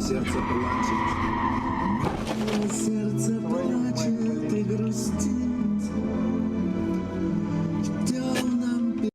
сердце плачет. Мое сердце плачет и грустит. В темном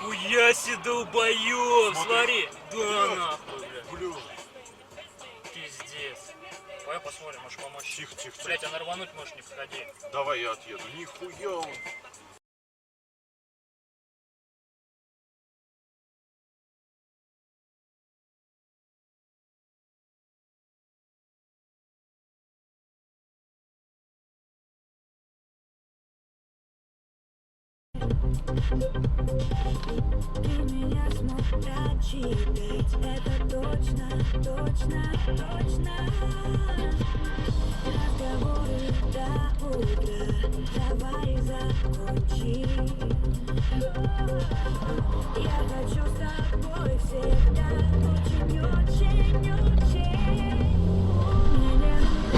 Хуяси, долбоёб, смотри. Да нахуй, бля. Пиздец. Давай посмотрим, можешь помочь. Тихо, тихо, тихо. Блять, а нарвануть можешь, не подходи. Давай я отъеду. Нихуя он. Ты меня смог прочитать, это точно, точно, точно. Разговоры до утра, давай закончим. Я хочу с тобой всегда, очень, очень, очень. Мне не нужно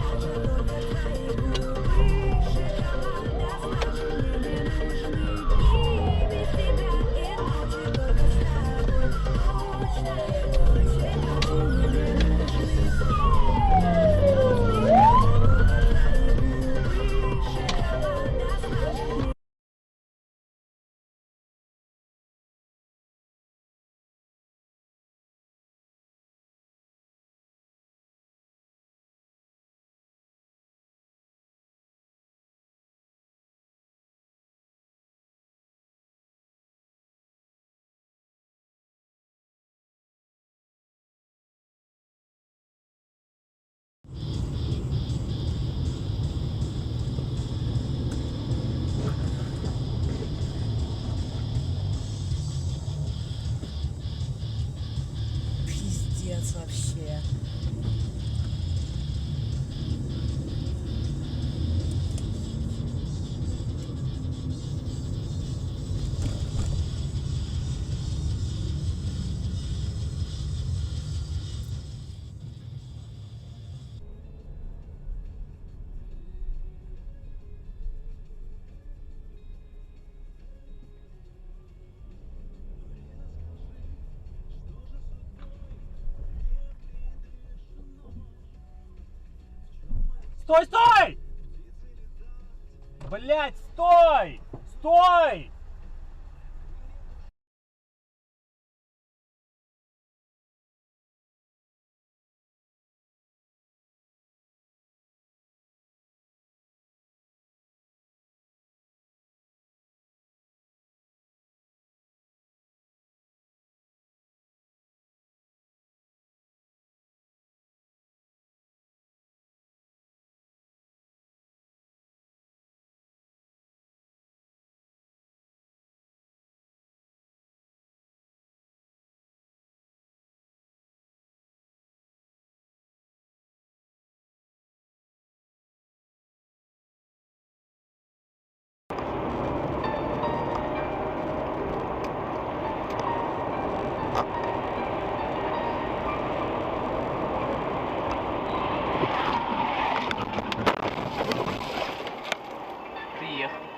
даже только твои губы, шоколада смажу. Мне не нужны дни без тебя и ночи только с тобой. Точно, очень, очень. Мне не нужны сны, шоколада смажу. Пиздец вообще. Стой, стой! Блять, стой! Стой! Приехали.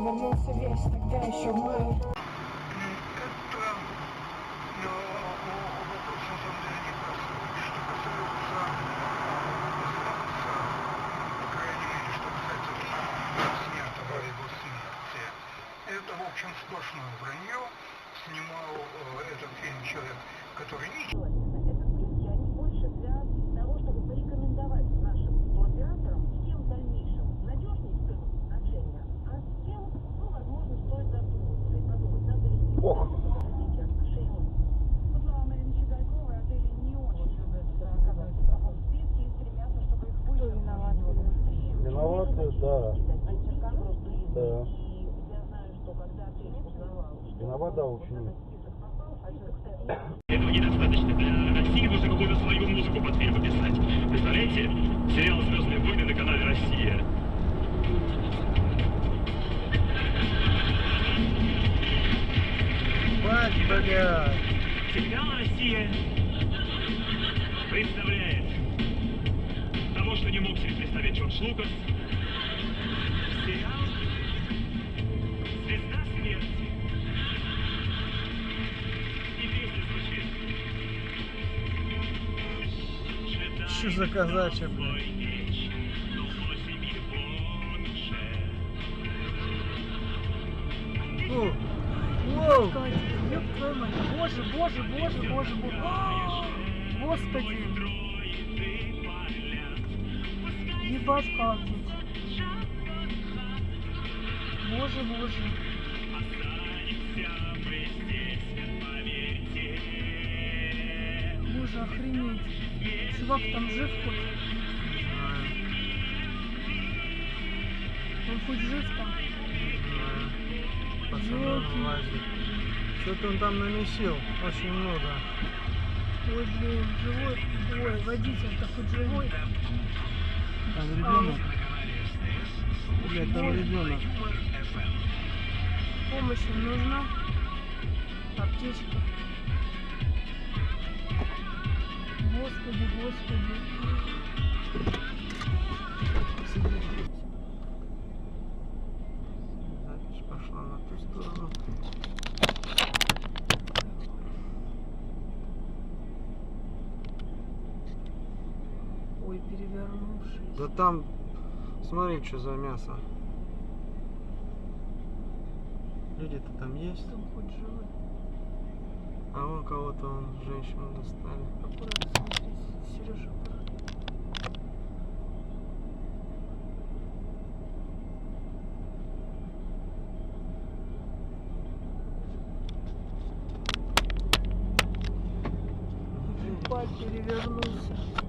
Вернулся весь, тогда еще мы. сплошное вранье. Снимал этот фильм человек, который ничего. Это скидки, они больше для того, чтобы порекомендовать нашим туроператорам, с кем в дальнейшем надежнее строить отношения, а с кем, ну, возможно, стоит задуматься и подумать, надо ли развитие отношений. Светлана Марина Щеголькова, отели не очень любят оказываться в таком списке и стремятся, чтобы их вычеркнули быстрее. Виноваты, да. Да. И я знаю, что когда отель узнавал, что Виноват, да, ученик. список попал, а список стоит. Этого недостаточно. Для России нужно какую-то свою музыку под фильм писать. Представляете? Сериал «Звездные войны» на канале «Россия». Бля. Сериал «Россия» представляет того, что не мог себе представить Джордж Лукас. Сериал «Звезда смерти». И песня звучит. Что за казачья, блядь? Воу! Ёб твою мать. Боже, боже, боже, боже, боже. А, Господи. Ебать как тут. Боже, боже. Боже, охренеть. Чувак там жив хоть? Он хоть жив там? Пацаны лазит. Что-то он там намесил. Очень много. Ой, блин, живой. Ой, водитель-то хоть живой. Там ребенок. Блядь, там ребенок. Помощь им нужна. Аптечка. Господи, господи. Запись пошла на ту сторону. Ой, перевернувшись. Да там, смотри, что за мясо. Люди-то там есть. Там хоть живой. А вон кого-то, вон, женщину достали. Аккуратно смотри, Сережа, аккуратно. Ебать, перевернулся.